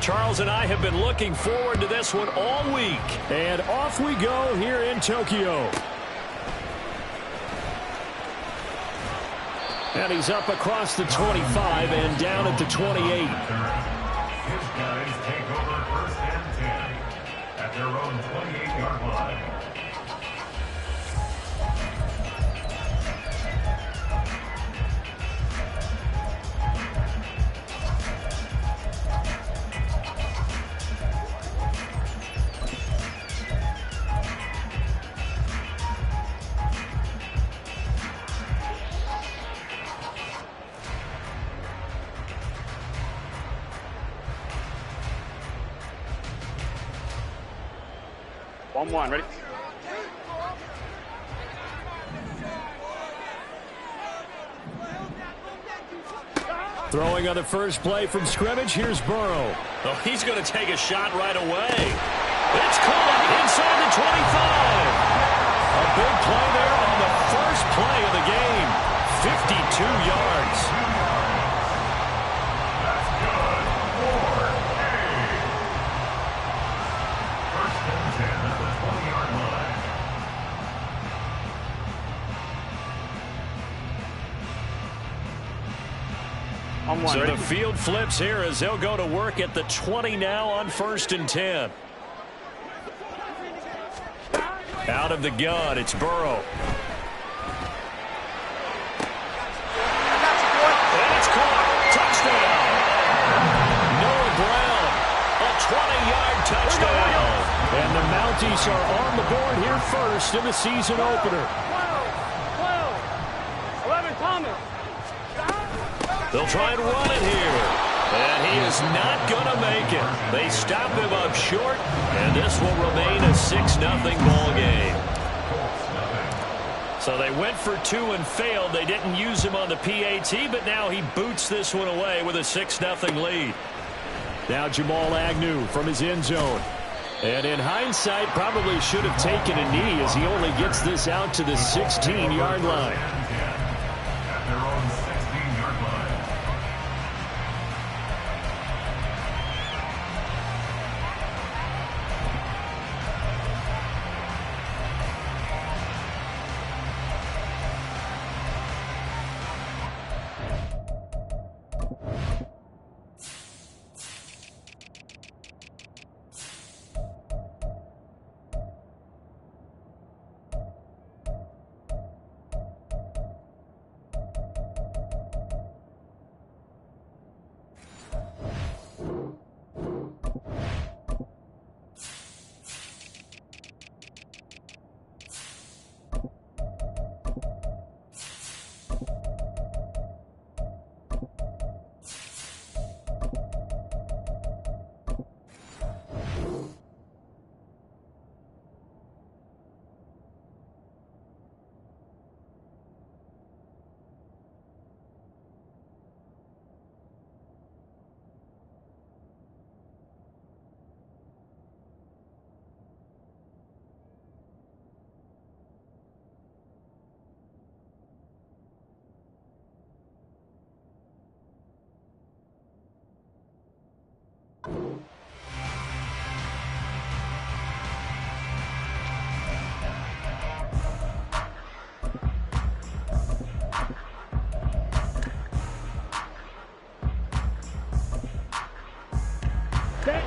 Charles and I have been looking forward to this one all week. And off we go here in Tokyo. And he's up across the 25 and down at the 28. His guys take over first and 10 at their own 28-yard line. One, ready? Throwing on the first play from scrimmage, here's Burrow. Oh, he's going to take a shot right away. It's caught inside the 25. A big play there on the first play of the game. 52 yards. So the field flips here as they'll go to work at the 20 now on 1st and 10. Out of the gun, it's Burrow. And it's caught. Touchdown. Noah Brown, a 20-yard touchdown. And the Mounties are on the board here first in the season opener. 12, 11, Thomas. They'll try and run it here. And he is not going to make it. They stop him up short, and this will remain a 6-0 ball game. So they went for 2 and failed. They didn't use him on the PAT, but now he boots this one away with a 6-0 lead. Now Jamal Agnew from his end zone. And in hindsight, probably should have taken a knee as he only gets this out to the 16-yard line. At their own 16-yard line.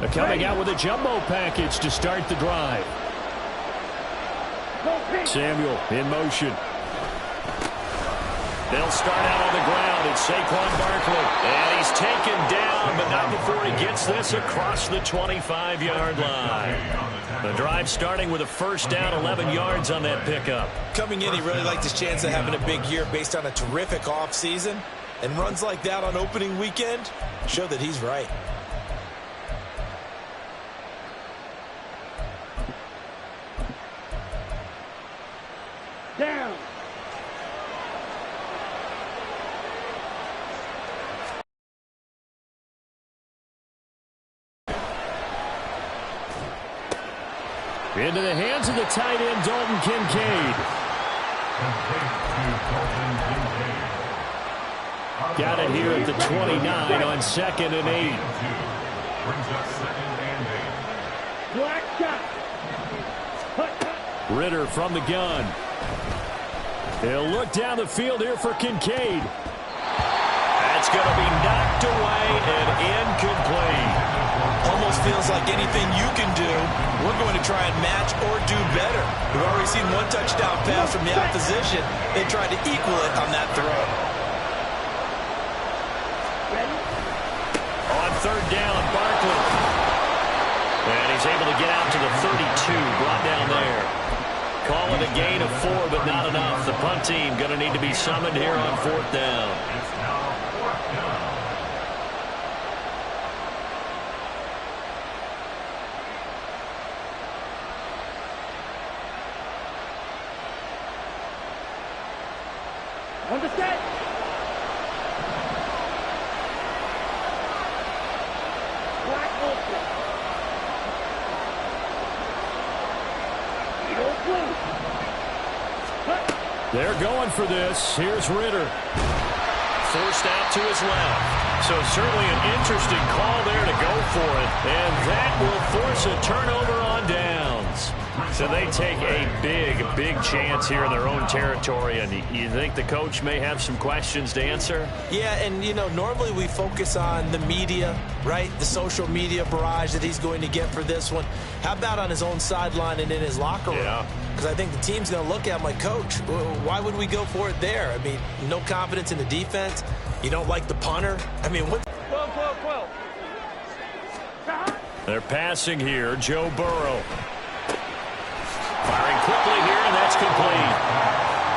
They're coming out with a jumbo package to start the drive. Samuel in motion. They'll start out on the ground. It's Saquon Barkley. And he's taken down, but not before he gets this across the 25-yard line. The drive starting with a first down, 11 yards on that pickup. Coming in, he really liked his chance of having a big year based on a terrific offseason. And runs like that on opening weekend show that he's right. Down. Into the hands of the tight end, Dalton Kincaid. Got it here at the 29 on 2nd and 8. Brings up 2nd and 8. Black shot. Ritter from the gun. He'll look down the field here for Kincaid. That's going to be knocked away and incomplete. Almost feels like anything you can do, we're going to try and match or do better. We've already seen one touchdown pass from the opposition. They tried to equal it on that throw. On 3rd down, Barkley. And he's able to get out to the 32, brought down there. Call it a gain of 4, but not enough. The punt team going to need to be summoned here on 4th down. It's now 4th down. Understand? Black open. They're going for this. Here's Ritter. Forced out to his left. So certainly an interesting call there to go for it. And that will force a turnover on downs. So they take a big chance here in their own territory. And you think the coach may have some questions to answer? Yeah, and, you know, normally we focus on the media, right? The social media barrage that he's going to get for this one. How about on his own sideline and in his locker room? Yeah. Because I think the team's going to look at him like, Coach, why would we go for it there? I mean, no confidence in the defense. You don't like the punter. I mean, what? 12. They're passing here. Joe Burrow. Firing quickly here, and that's complete.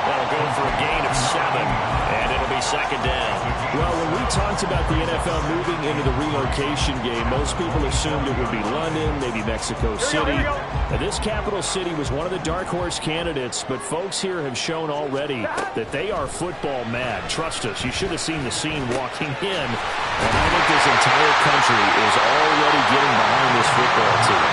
That'll go for a gain of 7, and it'll be 2nd down. Well, when we talked about the NFL moving into the relocation game, most people assumed it would be London, maybe Mexico City. Now, this capital city was one of the dark horse candidates, but folks here have shown already that they are football mad. Trust us, you should have seen the scene walking in. And I think this entire country is already getting behind this football team.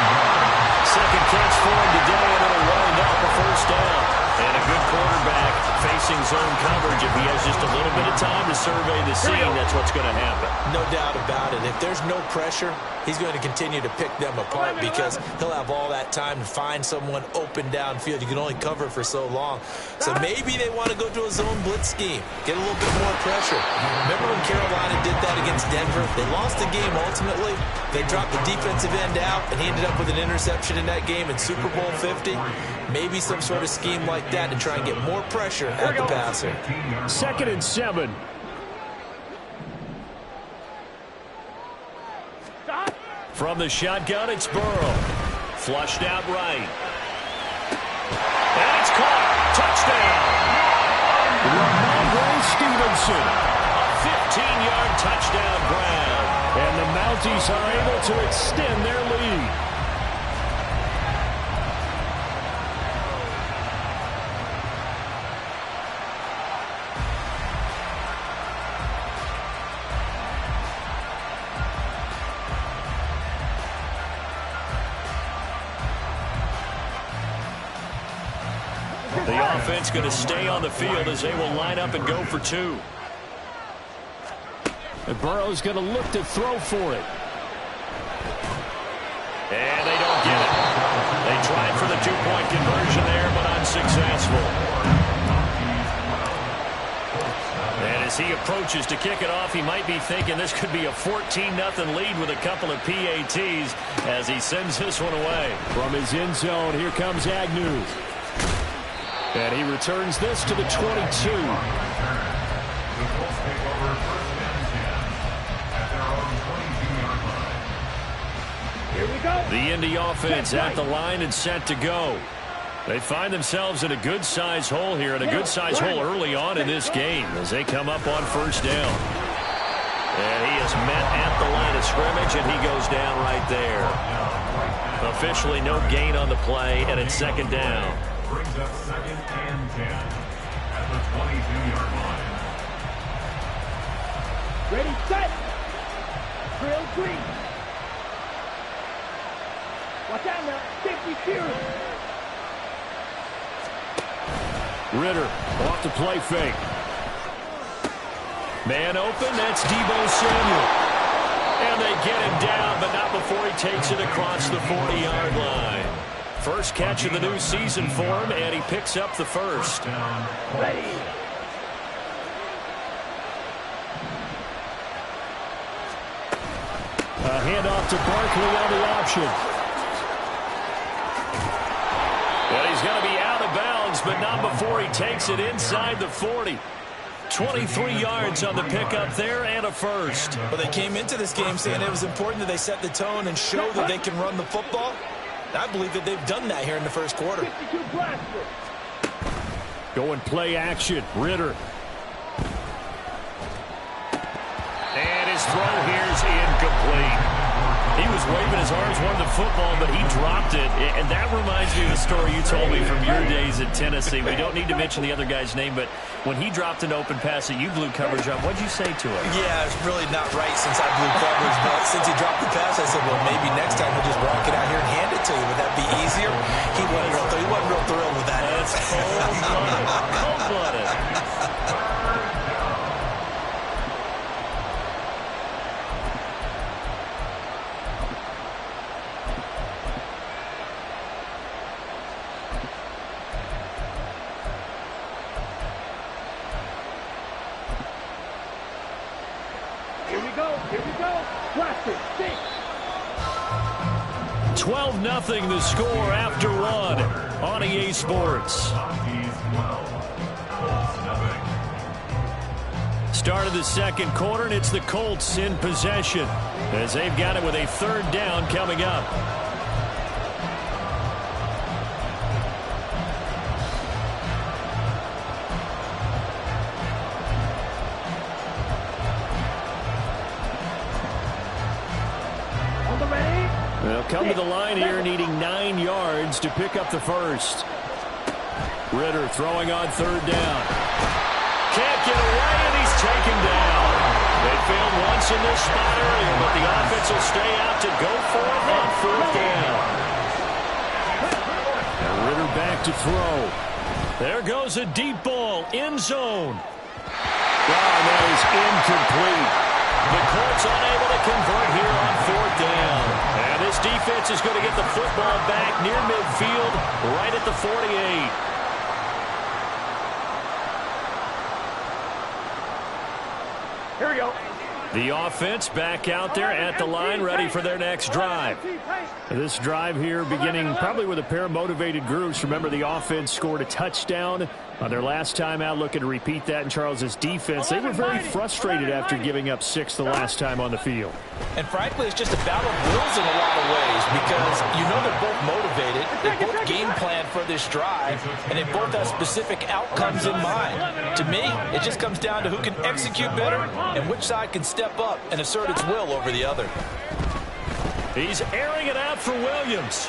Second catch for him today, and it'll wind up a 1st down. And a good quarterback facing zone coverage. If he has just a little bit of time to survey the scene, that's what's going to happen. No doubt about it. If there's no pressure, he's going to continue to pick them apart because he'll have all that time to find someone open downfield. You can only cover for so long. So maybe they want to go to a zone blitz scheme, get a little bit more pressure. Remember when Carolina did that against Denver? They lost the game ultimately. They dropped the defensive end out, and he ended up with an interception in that game in Super Bowl 50. Maybe some sort of scheme like that to try and get more pressure at the passer. 2nd and 7. From the shotgun, it's Burrow. Flushed out right. And it's caught. Touchdown. Ramondre Stevenson. A 15-yard touchdown grab. And the Mounties are able to extend their lead. The offense going to stay on the field as they will line up and go for 2. And Burrow's going to look to throw for it. And they don't get it. They tried for the 2-point conversion there, but unsuccessful. And as he approaches to kick it off, he might be thinking this could be a 14-0 lead with a couple of PATs as he sends this one away. From his end zone, here comes Agnew. And he returns this to the 22. The Colts take over 1st and 10 at their own 22-yard line. Here we go. The Indy offense at the line and set to go. They find themselves in a good-sized hole here, and a good-sized hole early on in this game as they come up on 1st down. And he is met at the line of scrimmage, and he goes down right there. Officially no gain on the play, and it's 2nd down. Brings up 2nd and 10 at the 22-yard line. Ready, set. Drill green. Watch out now. Safety series. Ritter off the play fake. Man open, that's Deebo Samuel. And they get him down, but not takes it across the 40-yard line. First catch of the new season for him, and he picks up the first. Ready. A handoff to Barkley on the option. And he's going to be out of bounds, but not before he takes it inside the 40. 23 yards on the pickup there and a first. Well, they came into this game saying it was important that they set the tone and show that they can run the football. I believe that they've done that here in the first quarter. 52 blaster. Going play action. Ritter. And his throw here is incomplete. He was waving his arms, wanted the football, but he dropped it. And that reminds me of the story you told me from your days at Tennessee. We don't need to mention the other guy's name, but when he dropped an open pass that you blew coverage on, what'd you say to him? Yeah, it's really not right since I blew coverage, but since he dropped the pass, I said, well, maybe next time he'll just walk it out here and hand it to you. Would that be easier? He wasn't real thrilled with that. That's cold-blooded. Cold-blooded. Here we go. Here we go. Blaster. 12-0 the score after one on EA Sports. Start of the second quarter, and it's the Colts in possession as they've got it with a third down coming up. On the ready. They'll come to the line here needing 9 yards to pick up the first. Ritter throwing on third down. Can't get away, and he's taken down. They failed once in this spot earlier, but the offense will stay out to go for it on fourth down. And Ritter back to throw. There goes a deep ball, end zone. Wow, that is incomplete. The Colts unable to convert here on fourth down. And this defense is going to get the football back near midfield, right at the 48. Here we go. The offense back out there at the line, ready for their next drive. This drive here beginning probably with a pair of motivated groups. Remember, the offense scored a touchdown on their last time out, looking to repeat that in Charles's defense. They were very frustrated after giving up 6 the last time on the field. And frankly, it's just a battle of wills in a lot of ways because you know they're both motivated. They both game plan for this drive, and they both have specific outcomes in mind. To me, it just comes down to who can execute better and which side can step up and assert its will over the other. He's airing it out for Williams.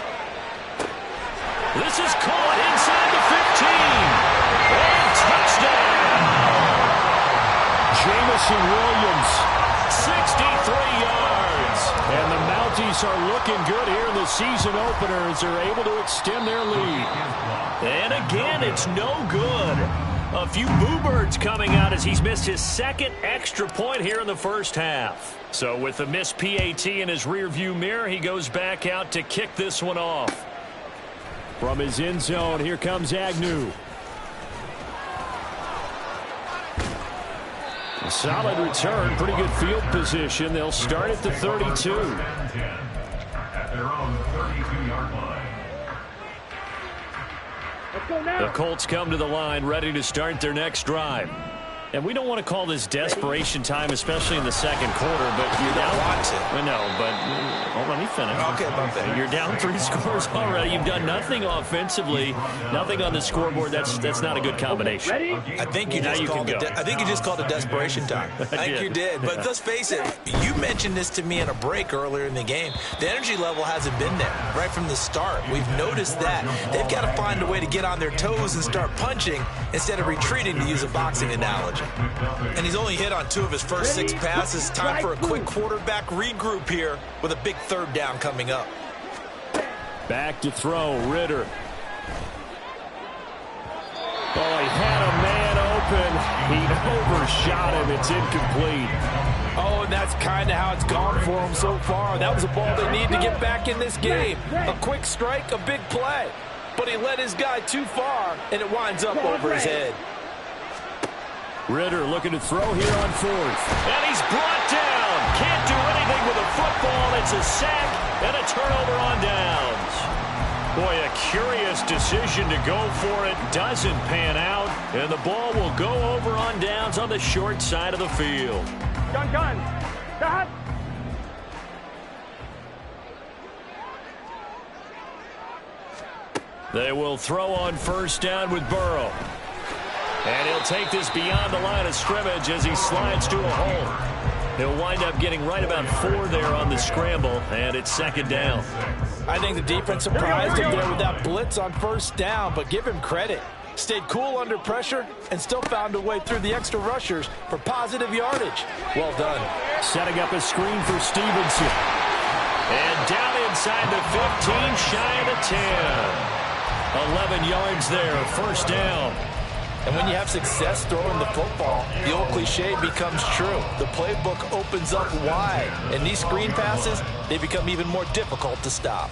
This is caught inside the 15. And touchdown! Jamison Williams. 63 yards. And the Mounties are looking good here in the season opener as they're able to extend their lead. And again, it's no good. A few boo birds coming out as he's missed his second extra point here in the first half. So with the missed PAT in his rearview mirror, he goes back out to kick this one off. From his end zone, here comes Agnew. A solid return, pretty good field position. They'll start at the 32. At their own 32-yard line. Let's go now. The Colts come to the line, ready to start their next drive. And we don't want to call this desperation time, especially in the second quarter, but you're down. I know, but let me finish. Okay, about that. You're down 3 scores already. You've done nothing offensively, nothing on the scoreboard. That's not a good combination. Ready? I think you just called it desperation time. I think you did. But let's face it, you mentioned this to me in a break earlier in the game. The energy level hasn't been there right from the start. We've noticed that. They've got to find a way to get on their toes and start punching instead of retreating, to use a boxing analogy. And he's only hit on 2 of his first 6 passes. Time for a quick quarterback regroup here with a big third down coming up. Back to throw, Ritter. Oh, he had a man open. He overshot him. It's incomplete. Oh, and that's kind of how it's gone for him so far. That was a ball they need to get back in this game. A quick strike, a big play. But he led his guy too far, and it winds up over his head. Ritter looking to throw here on fourth. And he's brought down. Can't do anything with a football. It's a sack and a turnover on downs. Boy, a curious decision to go for it. Doesn't pan out. And the ball will go over on downs on the short side of the field. Gun. Cut. They will throw on first down with Burrow. And he'll take this beyond the line of scrimmage as he slides to a hole. He'll wind up getting right about 4 there on the scramble, and it's second down. I think the defense surprised him there with that blitz on first down, but give him credit. Stayed cool under pressure and still found a way through the extra rushers for positive yardage. Well done. Setting up a screen for Stevenson. And down inside the 15, shy of the 10. 11 yards there, first down. And when you have success throwing the football, the old cliche becomes true. The playbook opens up wide, and these screen passes, they become even more difficult to stop.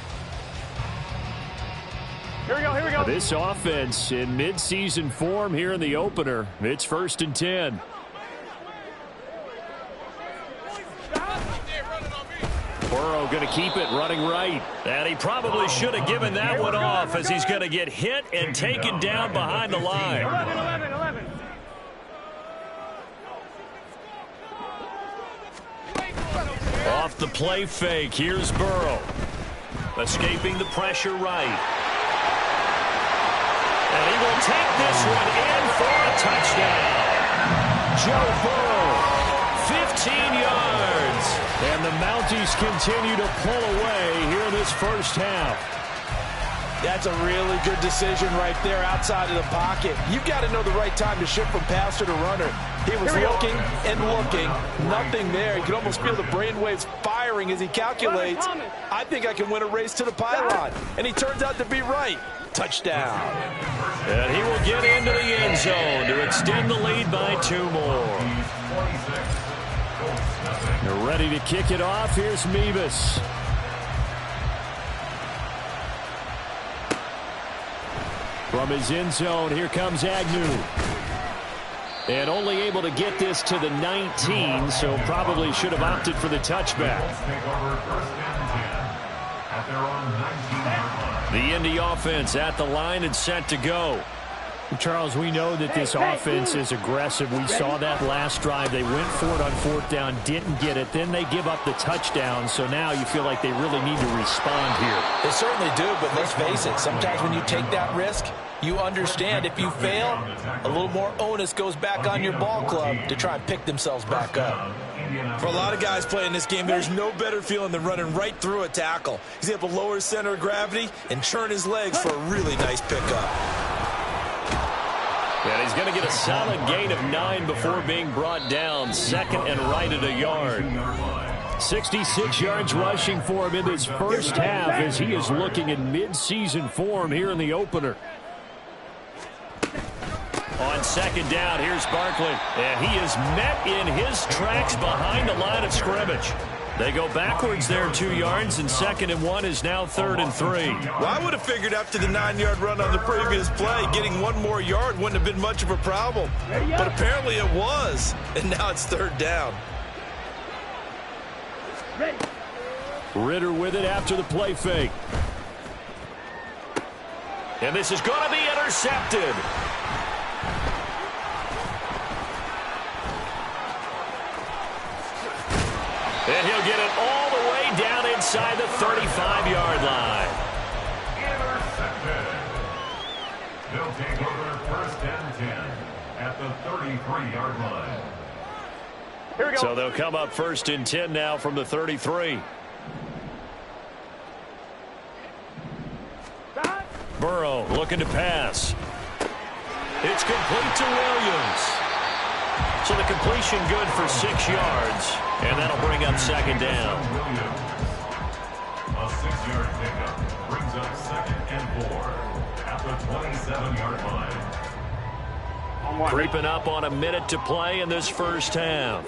Here we go. This offense in midseason form here in the opener. It's 1st and 10. Burrow going to keep it running right. And he probably should have given that one off as he's going to get hit and taken down behind the line. 11. Off the play fake, here's Burrow. Escaping the pressure right. And he will take this one in for a touchdown. Joe Burrow, 15 yards. And the Mounties continue to pull away here in this first half. That's a really good decision right there outside of the pocket. You've got to know the right time to shift from passer to runner. He was looking and looking. Nothing there. You can almost feel the brainwaves firing as he calculates. I think I can win a race to the pylon. And he turns out to be right. Touchdown. And he will get into the end zone to extend the lead by 2 more. They're ready to kick it off. Here's Mevis. From his end zone, here comes Agnew. And only able to get this to the 19, so probably should have opted for the touchback. The Indy offense at the line and set to go. Charles, we know that this offense is aggressive. We saw that last drive. They went for it on 4th down, didn't get it. Then they give up the touchdown. So now you feel like they really need to respond here. They certainly do, but let's face it. Sometimes when you take that risk, you understand if you fail, a little more onus goes back on your ball club to try and pick themselves back up. For a lot of guys playing this game, there's no better feeling than running right through a tackle. He's able to lower his center of gravity and churn his legs for a really nice pickup. And he's going to get a solid gain of 9 before being brought down. 2nd and right at a yard. 66 yards rushing for him in this first half as he is looking in mid-season form here in the opener. On 2nd down, here's Barkley. And he is met in his tracks behind the line of scrimmage. They go backwards there 2 yards, and 2nd and 1 is now 3rd and 3. Well, I would have figured after the 9-yard run on the previous play, getting 1 more yard wouldn't have been much of a problem. But apparently it was, and now it's 3rd down. Ritter with it after the play fake. And this is going to be intercepted. And he'll get it all the way down inside the 35-yard line. Intercepted. They'll take over 1st and 10 at the 33-yard line. Here we go. So they'll come up 1st and 10 now from the 33. Burrow looking to pass. It's complete to Williams. So the completion good for 6 yards, and that'll bring up 2nd down. A 6-yard pickup brings up 2nd and 4 at the 27-yard line. Creeping up on a minute to play in this first half.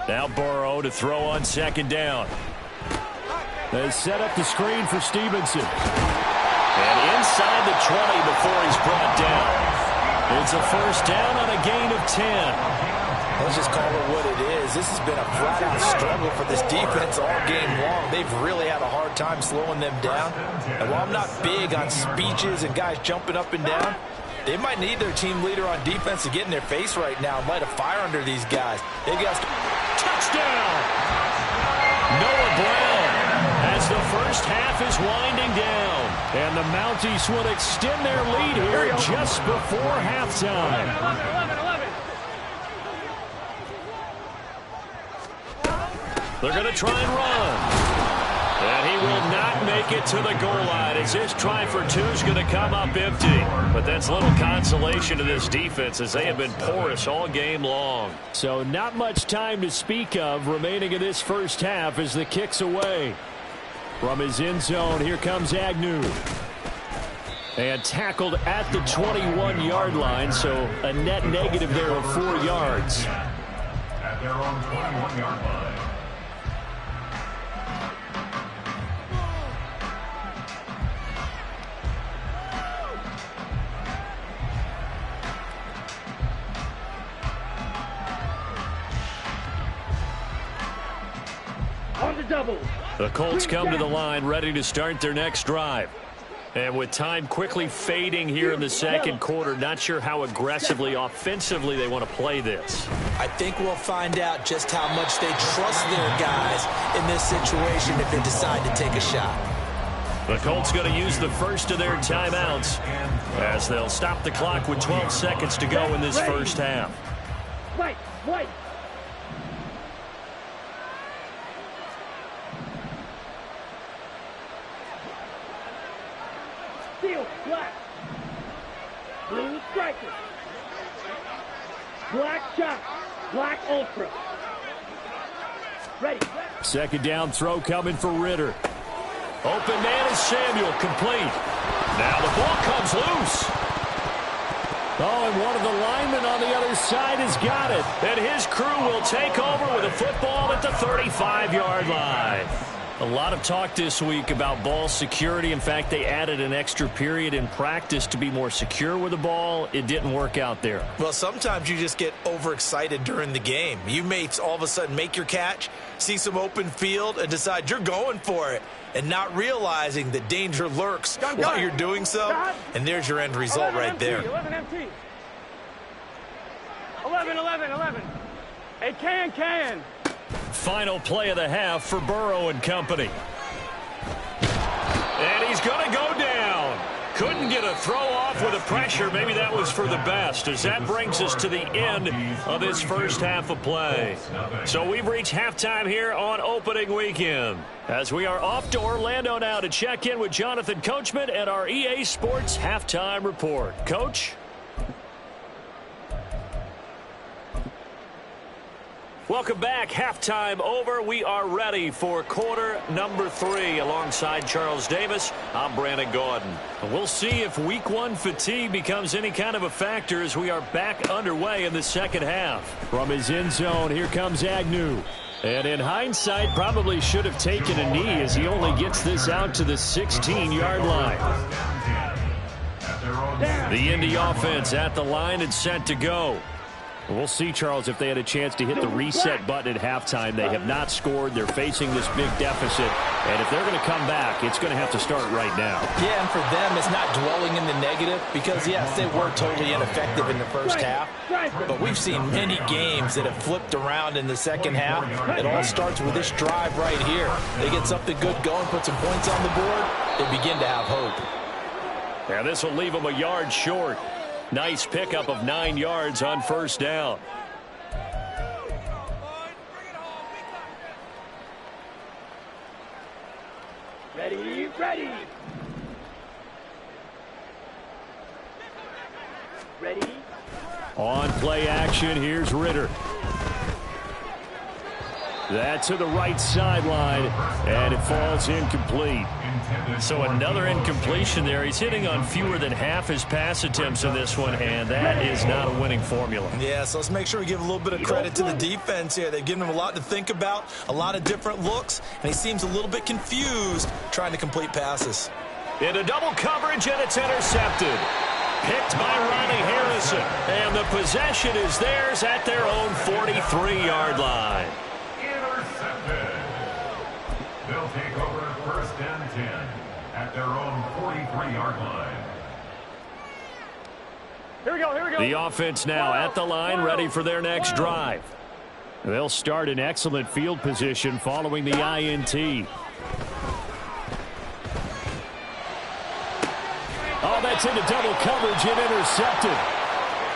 Now Burrow to throw on second down. They set up the screen for Stevenson. And inside the 20 before he's brought down. It's a first down on a gain of 10. Let's just call it what it is. This has been a flat-out struggle for this defense all game long. They've really had a hard time slowing them down. And while I'm not big on speeches and guys jumping up and down, they might need their team leader on defense to get in their face right now and light a fire under these guys. They got touchdown! Noah Brown as the first half is winding down. And the Mounties will extend their lead here just before halftime. 11. They're going to try and run. And he will not make it to the goal line as this try for two is going to come up empty. But that's little consolation to this defense as they have been porous all game long. So not much time to speak of remaining in this first half as the kick's away. From his end zone, here comes Agnew. And tackled at the 21-yard line, so a net negative there of 4 yards. At their own 21-yard line. On the double. The Colts come to the line ready to start their next drive. And with time quickly fading here in the second quarter, not sure how aggressively, offensively they want to play this. I think we'll find out just how much they trust their guys in this situation if they decide to take a shot. The Colts going to use the first of their timeouts as they'll stop the clock with 12 seconds to go in this first half. White. Steel, black. Blue striker. Black shot. Black ultra. Ready. Second down throw coming for Ritter. Open man is Samuel, complete. Now the ball comes loose. Oh, and one of the linemen on the other side has got it. And his crew will take over with a football at the 35-yard line. A lot of talk this week about ball security. In fact, they added an extra period in practice to be more secure with the ball. It didn't work out there. Well, sometimes you just get overexcited during the game. You may all of a sudden make your catch, see some open field, and decide you're going for it, and not realizing that danger lurks while you're doing so. And there's your end result right there. 11 MT. 11. Hey, can. Final play of the half for Burrow and company. And he's going to go down. Couldn't get a throw off with the pressure. Maybe that was for the best, as that brings us to the end of this first half of play. So we've reached halftime here on opening weekend, as we are off to Orlando now to check in with Jonathan Coachman and our EA Sports halftime report. Coach? Welcome back. Halftime over. We are ready for quarter number 3. Alongside Charles Davis, I'm Brandon Gaudin. And we'll see if week 1 fatigue becomes any kind of a factor as we are back underway in the second half. From his end zone, here comes Agnew. And in hindsight, probably should have taken a knee as he only gets this out to the 16-yard line. The Indy offense at the line and set to go. We'll see, Charles, if they had a chance to hit the reset button at halftime. They have not scored. They're facing this big deficit. And if they're going to come back, it's going to have to start right now. Yeah, and for them, it's not dwelling in the negative because, yes, they were totally ineffective in the first half. But we've seen many games that have flipped around in the second half. It all starts with this drive right here. They get something good going, put some points on the board, they begin to have hope. And this will leave them a yard short. Nice pickup of 9 yards on first down. Ready. On play action, here's Ritter. That to the right sideline, and it falls incomplete. So another incompletion there. He's hitting on fewer than half his pass attempts in this one, and that is not a winning formula. Yeah, so let's make sure we give a little bit of credit to the defense here. They've given him a lot to think about, a lot of different looks, and he seems a little bit confused trying to complete passes. Into double coverage, and it's intercepted. Picked by Ronnie Harrison, and the possession is theirs at their own 43-yard line. Intercepted. They'll take over 1st and 10 at their own 43-yard line. Here we go, here we go. The offense now at the line, ready for their next drive. They'll start in excellent field position following the INT. Oh, that's into double coverage and intercepted.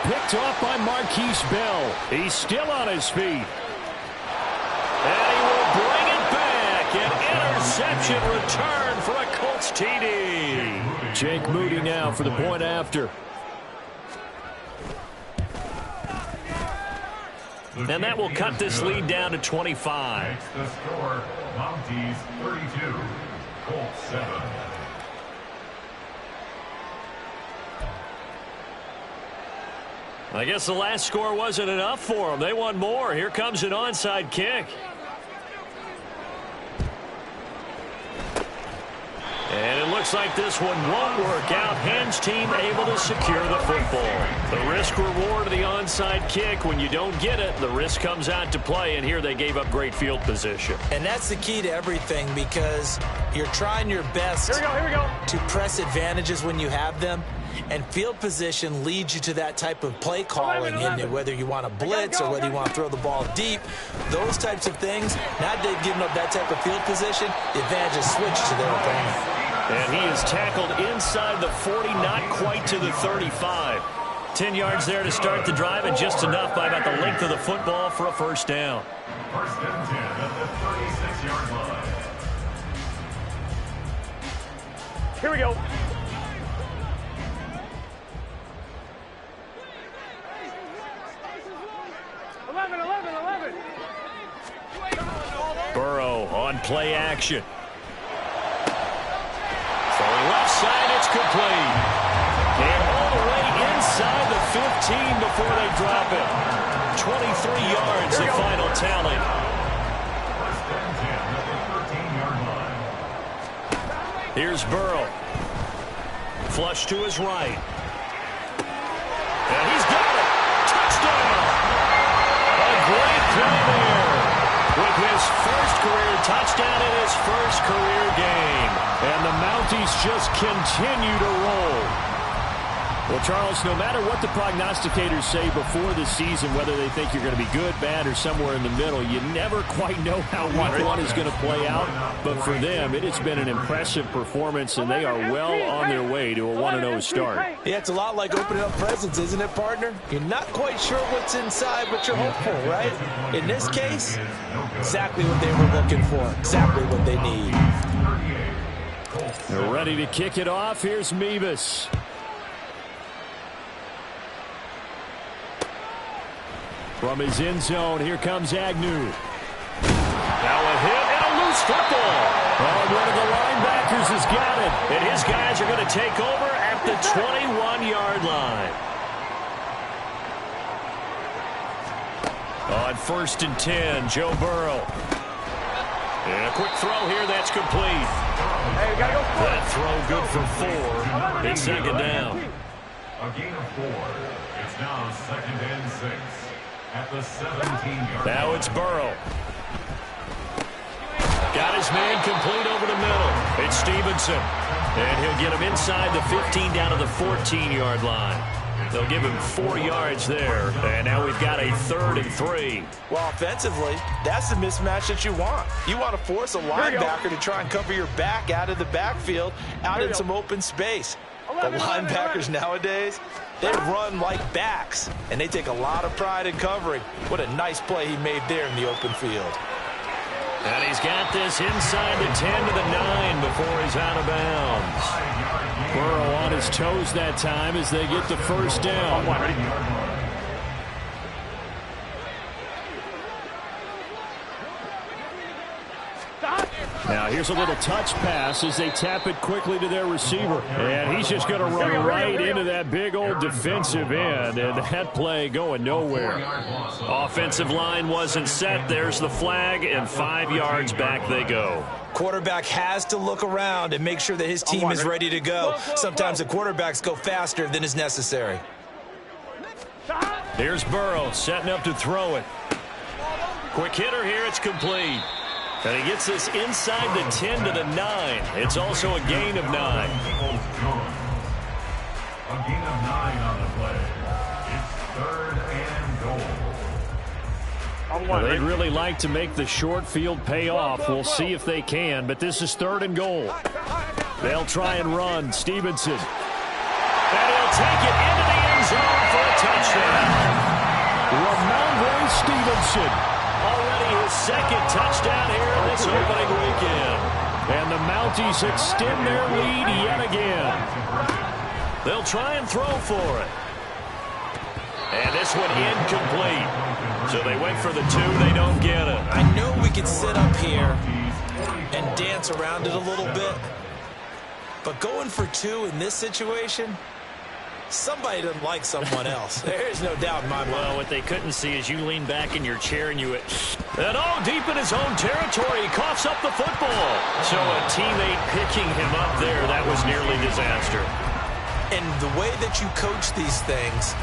Picked off by Marquise Bell. He's still on his feet. And he will bring it back. An interception return for a Colts TD. Jake Moody now for the point after. And that will cut this lead down to 25. Makes the score Mounties 32, Colts 7. I guess the last score wasn't enough for them. They want more. Here comes an onside kick. And it looks like this one won't work out. Hans team able to secure the football. The risk reward of the onside kick. When you don't get it, the risk comes out to play. And here they gave up great field position. And that's the key to everything, because you're trying your best Here we go. to press advantages when you have them. And field position leads you to that type of play calling, in whether you want to blitz or whether you want to throw the ball deep. Those types of things, now they've given up that type of field position, the advantage is switched to their opponent. And he is tackled inside the 40, not quite to the 35. 10 yards there to start the drive, and just enough by about the length of the football for a first down. 1st and 10 at the 36-yard line. Here we go. Burrow on play action. Throwing left side, it's complete. And all the way inside the 15 before they drop it. 23 yards the final tally. 1st and 10 at the 13-yard line. Here's Burrow. Flush to his right. And he's got it. Touchdown. A great play there. With his first career touchdown in his first career game. And the Mounties just continue to roll. Well, Charles, no matter what the prognosticators say before the season, whether they think you're going to be good, bad, or somewhere in the middle, you never quite know how week one is going to play out. But for them, it has been an impressive performance, and they are well on their way to a 1-0 start. Yeah, it's a lot like opening up presents, isn't it, partner? You're not quite sure what's inside, but you're hopeful, right? In this case, exactly what they were looking for, exactly what they need. They're ready to kick it off. Here's Mevis. From his end zone, here comes Agnew. Now a hit and a loose football. Oh, one of the linebackers has got it. And his guys are going to take over at the 21-yard line. On 1st and 10, Joe Burrow. And a quick throw here, that's complete. Hey, we gotta go for it. That throw good for 4. It's 2nd down. A gain of 4. It's now 2nd and 6 at the 17-yard line. Now it's Burrow. Got his man complete over the middle. It's Stevenson. And he'll get him inside the 15 down to the 14-yard line. They'll give him 4 yards there. And now we've got a 3rd and 3. Well, offensively, that's the mismatch that you want. You want to force a linebacker to try and cover your back out of the backfield, out in some open space. The linebackers nowadays, they run like backs, and they take a lot of pride in covering. What a nice play he made there in the open field. And he's got this inside the 10 to the 9 before he's out of bounds. Burrow on his toes that time as they get the first down. Now here's a little touch pass as they tap it quickly to their receiver. And he's just going to run right into that big old defensive end. And that play going nowhere. Offensive line wasn't set. There's the flag, and 5 yards back they go. Quarterback has to look around and make sure that his team is ready to go. Sometimes the quarterbacks go faster than is necessary. Here's Burrow setting up to throw it. Quick hitter here. It's complete. And he gets this inside the 10 to the 9. It's also a gain of 9. A gain of 9 on the play. It's 3rd and goal. Well, they'd really like to make the short field pay off. We'll see if they can, but this is 3rd and goal. They'll try and run. Stevenson. And he'll take it into the end zone for a touchdown. Ramondre Stevenson. Already his 2nd touchdown here in this opening weekend. And the Mounties extend their lead yet again. They'll try and throw for it. And this one incomplete. So they went for the 2. They don't get it. I know we could sit up here and dance around it a little bit, but going for 2 in this situation, somebody doesn't like someone else. There's no doubt in my mind. Well, what they couldn't see is you lean back in your chair and you... And deep in his own territory, he coughs up the football. So a teammate picking him up there, that was nearly disaster. And the way that you coach these things,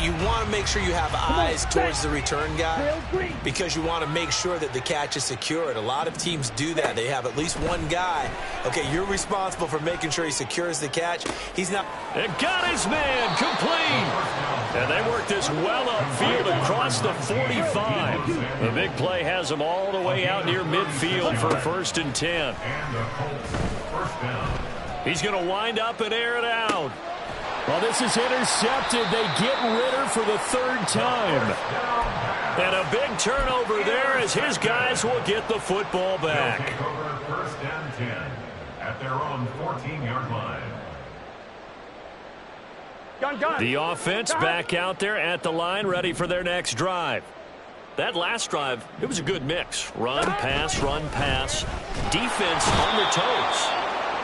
you want to make sure you have eyes towards the return guy because you want to make sure that the catch is secured. A lot of teams do that. They have at least one guy. Okay, you're responsible for making sure he secures the catch. He's not. It got his man complete. And they work this well upfield across the 45. The big play has them all the way out near midfield for 1st and 10. And the Colts, 1st down. He's going to wind up and air it out. Well, this is intercepted. They get Ritter for the 3rd time. And a big turnover there as his guys will get the football back. Take over 1st and 10 at their own 14-yard line. The offense back out there at the line, ready for their next drive. That last drive, it was a good mix. Run, pass, defense on their toes.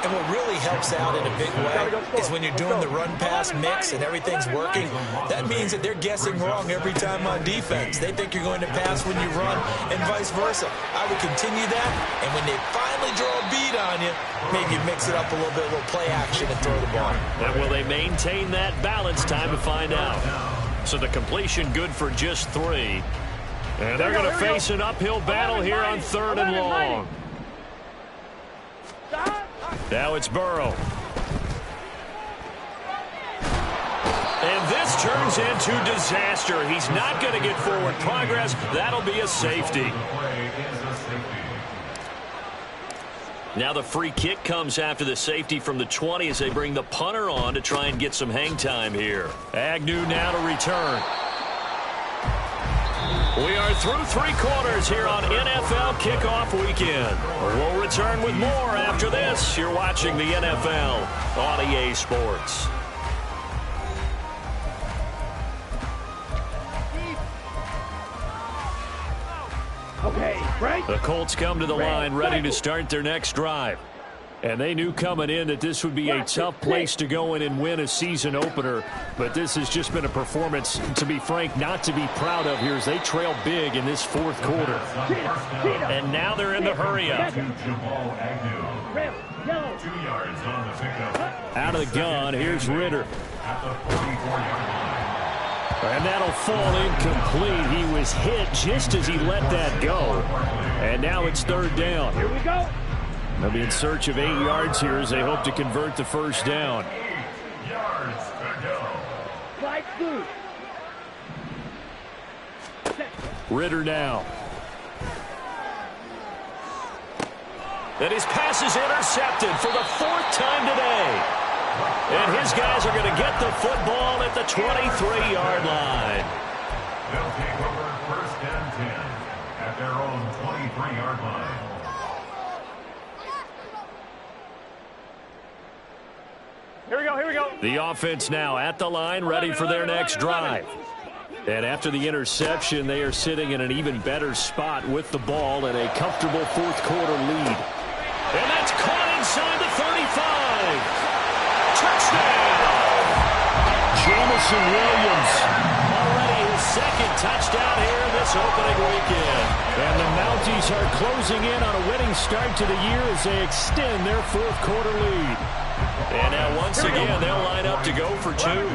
And what really helps out in a big way is when you're doing the run-pass mix and everything's working, that means that they're guessing wrong every time on defense. They think you're going to pass when you run and vice versa. I would continue that, and when they finally draw a beat on you, maybe mix it up a little bit, a little play action and throw the ball. And will they maintain that balance? Time to find out. So the completion good for just 3. And they're going to face an uphill battle here on 3rd and long. Now it's Burrow. And this turns into disaster. He's not going to get forward progress. That'll be a safety. Now the free kick comes after the safety from the 20 as they bring the punter on to try and get some hang time here. Agnew now to return. We are through 3 quarters here on NFL Kickoff Weekend. We'll return with more after this. You're watching the NFL on EA Sports. Okay, break. The Colts come to the line ready to start their next drive. And they knew coming in that this would be a tough place to go in and win a season opener. But this has just been a performance, to be frank, not to be proud of here as they trail big in this 4th quarter. And now they're in the hurry-up. 2 yards on the pickup. Out of the gun, here's Ritter. At the 44-yard line. And that'll fall incomplete. He was hit just as he let that go. And now it's 3rd down. Here we go. They'll be in search of 8 yards here as they hope to convert the 1st down. 8 yards to go. Slide through. Ritter now. And his pass is intercepted for the 4th time today. And his guys are going to get the football at the 23-yard line. They'll take over 1st and 10 at their own 23-yard line. Here we go. The offense now at the line, ready for their next drive. And after the interception, they are sitting in an even better spot with the ball and a comfortable fourth quarter lead. And that's caught inside the 35. Touchdown! Jamison Williams. Already his second touchdown here this opening weekend. And the Mounties are closing in on a winning start to the year as they extend their fourth quarter lead. And now once again, they'll line up to go for two.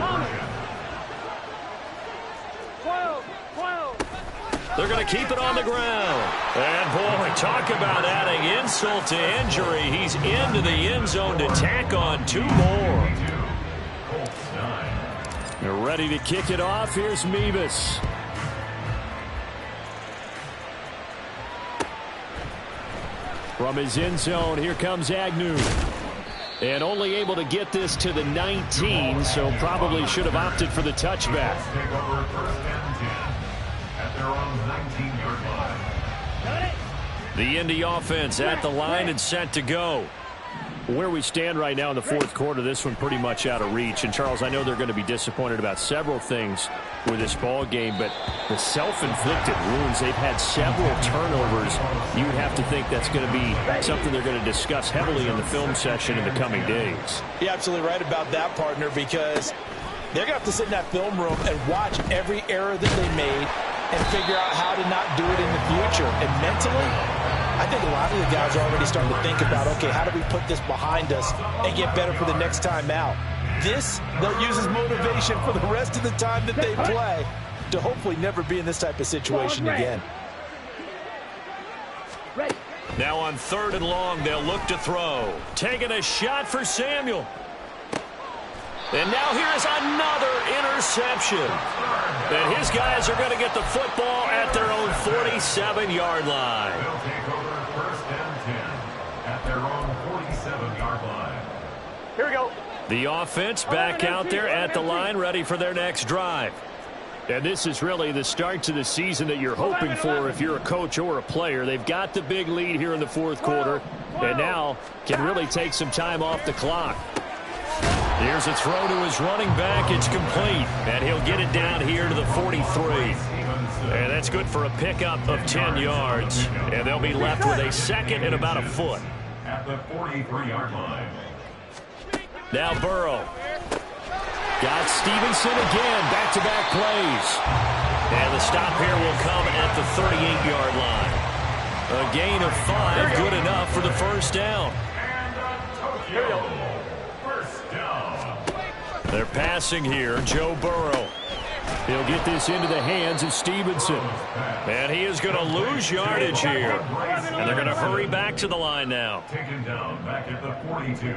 They're going to keep it on the ground. And, boy, talk about adding insult to injury. He's into the end zone to tack on two more. They're ready to kick it off. Here's Mevis. From his end zone, here comes Agnew. And only able to get this to the 19, so probably should have opted for the touchback. The Indy offense at the line and set to go. Where we stand right now in the fourth quarter, this one pretty much out of reach. And, Charles, I know they're going to be disappointed about several things with this ball game, but the self-inflicted wounds, they've had several turnovers. You would have to think that's going to be something they're going to discuss heavily in the film session in the coming days. You're absolutely right about that, partner, because they're going to have to sit in that film room and watch every error that they made and figure out how to not do it in the future. And mentally, I think a lot of the guys are already starting to think about, okay, how do we put this behind us and get better for the next time out? This, they'll use as motivation for the rest of the time that they play to hopefully never be in this type of situation again. Now on 3rd and long, they'll look to throw. Taking a shot for Samuel. And now here's another interception. And his guys are going to get the football at their own 47-yard line. They'll take over 1st and 10 at their own 47-yard line. Here we go. The offense back out there at the line, ready for their next drive. And this is really the start to the season that you're hoping for if you're a coach or a player. They've got the big lead here in the fourth quarter, and now can really take some time off the clock. Here's a throw to his running back. It's complete, and he'll get it down here to the 43. And that's good for a pickup of 10 yards. And they'll be left with a second and about a foot. At the 43-yard line. Now Burrow. Got Stevenson again, back-to-back plays. And the stop here will come at the 38-yard line. A gain of 5, good enough for the first down. Here we go. First down. They're passing here, Joe Burrow. He'll get this into the hands of Stevenson. And he is going to lose yardage here. And they're going to hurry back to the line now. Taken down back at the 42.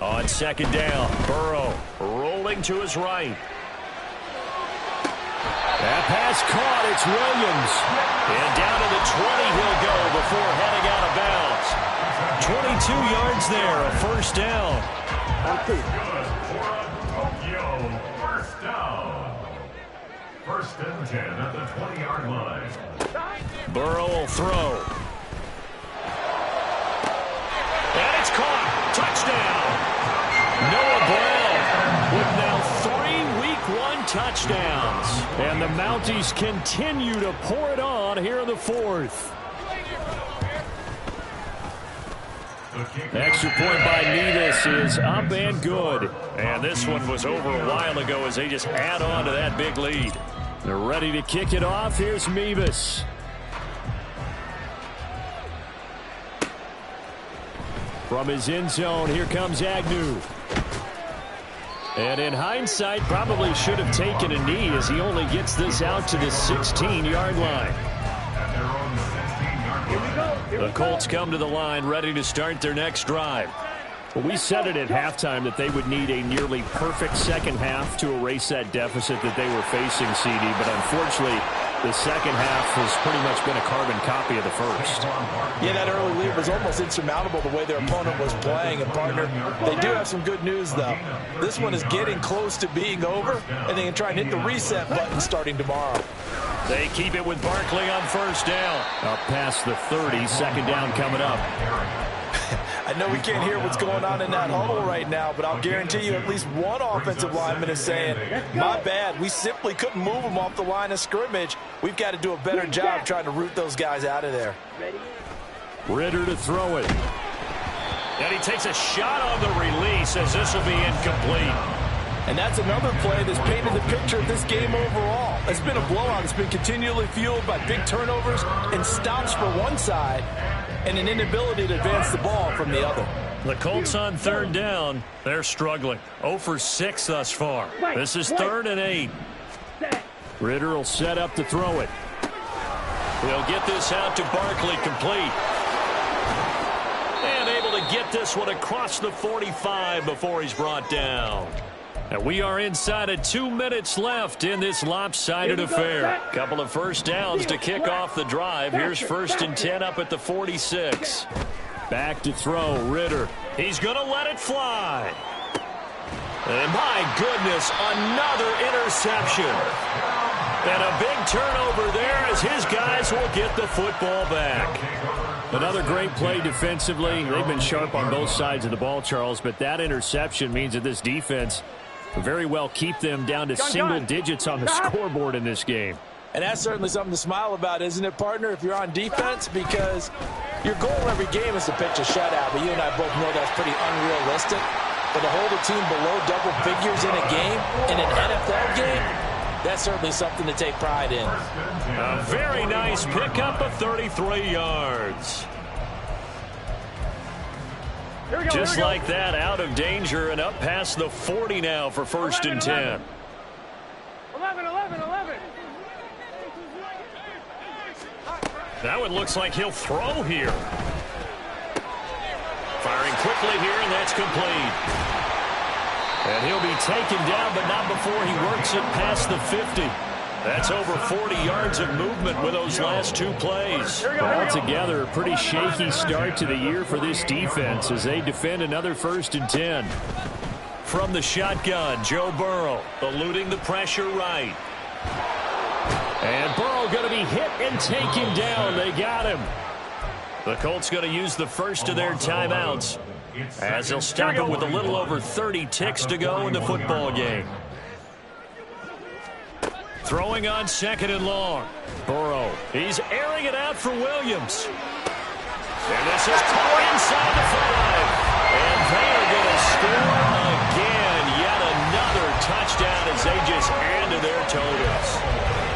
On second down, Burrow rolling to his right. That pass caught. It's Williams. And down to the 20 he'll go before heading out of bounds. 22 yards there, a first down. Good for a Tokyo first down. 1st and 10 at the 20-yard line. Burrow will throw. And it's caught. Touchdown. Noah Brown with now 3 Week 1 touchdowns. And the Mounties continue to pour it on here in the fourth. Extra point by Mevis is up and good. And this one was over a while ago as they just add on to that big lead. They're ready to kick it off. Here's Mevis. From his end zone, here comes Agnew. And in hindsight, probably should have taken a knee as he only gets this out to the 16-yard line. The Colts come to the line ready to start their next drive. Well, we said it at halftime that they would need a nearly perfect second half to erase that deficit that they were facing, CD. But unfortunately, the second half has pretty much been a carbon copy of the first. Yeah, that early lead was almost insurmountable the way their opponent was playing. And, partner, they do have some good news, though. This one is getting close to being over, and they can try and hit the reset button starting tomorrow. They keep it with Barkley on first down. Up past the 30, second down coming up. I know we can't hear what's going on in that huddle right now, but I'll guarantee you at least one offensive lineman is saying, my bad, we simply couldn't move them off the line of scrimmage. We've got to do a better job trying to root those guys out of there. Ritter to throw it. And he takes a shot on the release as this will be incomplete. And that's another play that's painted the picture of this game overall. It's been a blowout. It's been continually fueled by big turnovers and stops for one side and an inability to advance the ball from the other. The Colts on third down. They're struggling. 0 for 6 thus far. This is 3rd and 8. Ritter will set up to throw it. He'll get this out to Barkley, complete. And able to get this one across the 45 before he's brought down. And we are inside of 2 minutes left in this lopsided affair. Couple of first downs to kick off the drive. Here's 1st and 10 up at the 46. Back to throw, Ritter. He's going to let it fly. And my goodness, another interception. And a big turnover there as his guys will get the football back. Another great play defensively. They've been sharp on both sides of the ball, Charles, but that interception means that this defense very well keep them down to single digits on the scoreboard in this game. And that's certainly something to smile about, isn't it, partner, if you're on defense? Because your goal every game is to pitch a shutout, but you and I both know that's pretty unrealistic. But to hold a team below double figures in a game, in an NFL game, that's certainly something to take pride in. A very nice pickup of 33 yards. Just like that, out of danger and up past the 40 now for 1st and 10. 11. That one looks like he'll throw here. Firing quickly here, and that's complete. And he'll be taken down, but not before he works it past the 50. That's over 40 yards of movement with those last 2 plays. Altogether, a pretty shaky start to the year for this defense as they defend another 1st and 10. From the shotgun, Joe Burrow eluding the pressure right. And Burrow going to be hit and taken down. They got him. The Colts going to use the first of their timeouts as they'll stop it with a little over 30 ticks to go in the football game. Throwing on 2nd and long. Burrow, he's airing it out for Williams. And this is caught inside the 5. And they are going to score again. Yet another touchdown as they just add to their totals.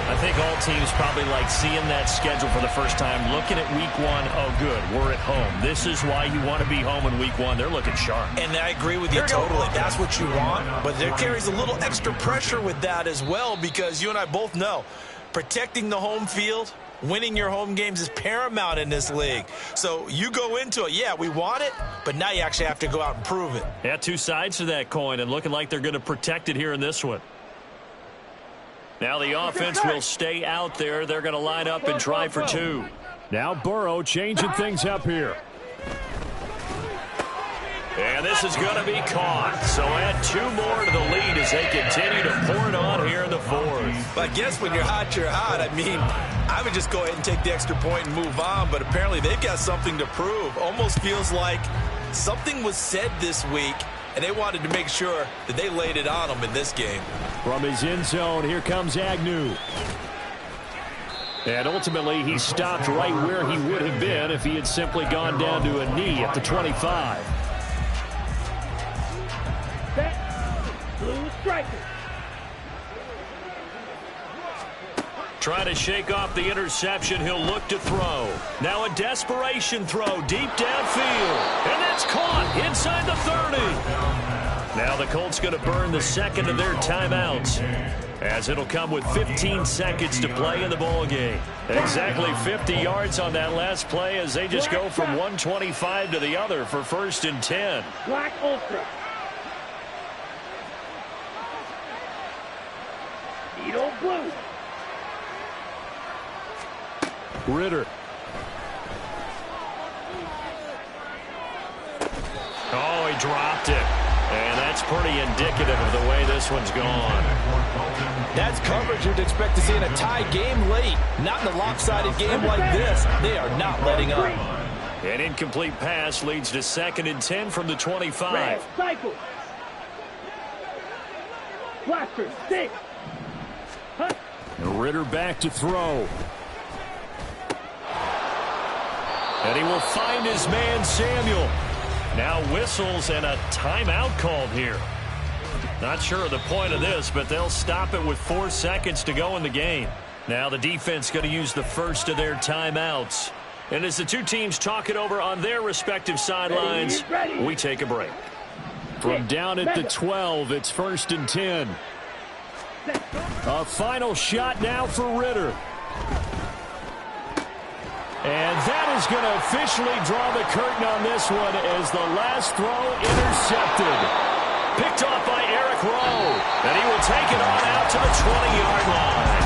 I think all teams probably like seeing that schedule for the first time, looking at week 1. Oh, good, we're at home. This is why you want to be home in week 1. They're looking sharp. And I agree with you totally. That's what you want. But there carries a little extra pressure with that as well, because you and I both know protecting the home field, winning your home games is paramount in this league. So you go into it, yeah, we want it, but now you actually have to go out and prove it. Yeah, 2 sides to that coin, and looking like they're going to protect it here in this one. Now the offense will stay out there. They're going to line up and try for 2. Now Burrow changing things up here. And this is going to be caught. So add 2 more to the lead as they continue to pour it on here in the 4th. But I guess when you're hot, you're hot. I mean, I would just go ahead and take the extra point and move on. But apparently they've got something to prove. Almost feels like something was said this week, and they wanted to make sure that they laid it on them in this game. From his end zone, here comes Agnew. And ultimately, he stopped right where he would have been if he had simply gone down to a knee at the 25. Blue striker. Trying to shake off the interception. He'll look to throw. Now a desperation throw deep downfield. And that's caught inside the 30. Now the Colts going to burn the 2nd of their timeouts, as it'll come with 15 seconds to play in the ball game. Exactly 50 yards on that last play as they just go from 125 to the other for 1st and 10. Black Ultra. Needle blue. Ritter. Oh, he dropped it. And that's pretty indicative of the way this one's gone. That's coverage you'd expect to see in a tie game late. Not in a lopsided game like this. They are not letting up. An incomplete pass leads to 2nd and 10 from the 25. Cycle. Blaster, stick. Ritter back to throw. And he will find his man, Samuel. Now whistles and a timeout called here. Not sure of the point of this, but they'll stop it with 4 seconds to go in the game. Now the defense going to use the first of their timeouts. And as the two teams talk it over on their respective sidelines, we take a break. From down at the 12, it's 1st and 10. A final shot now for Ritter. And that is going to officially draw the curtain on this one as the last throw intercepted. Picked off by Eric Rowe. And he will take it on out to the 20-yard line.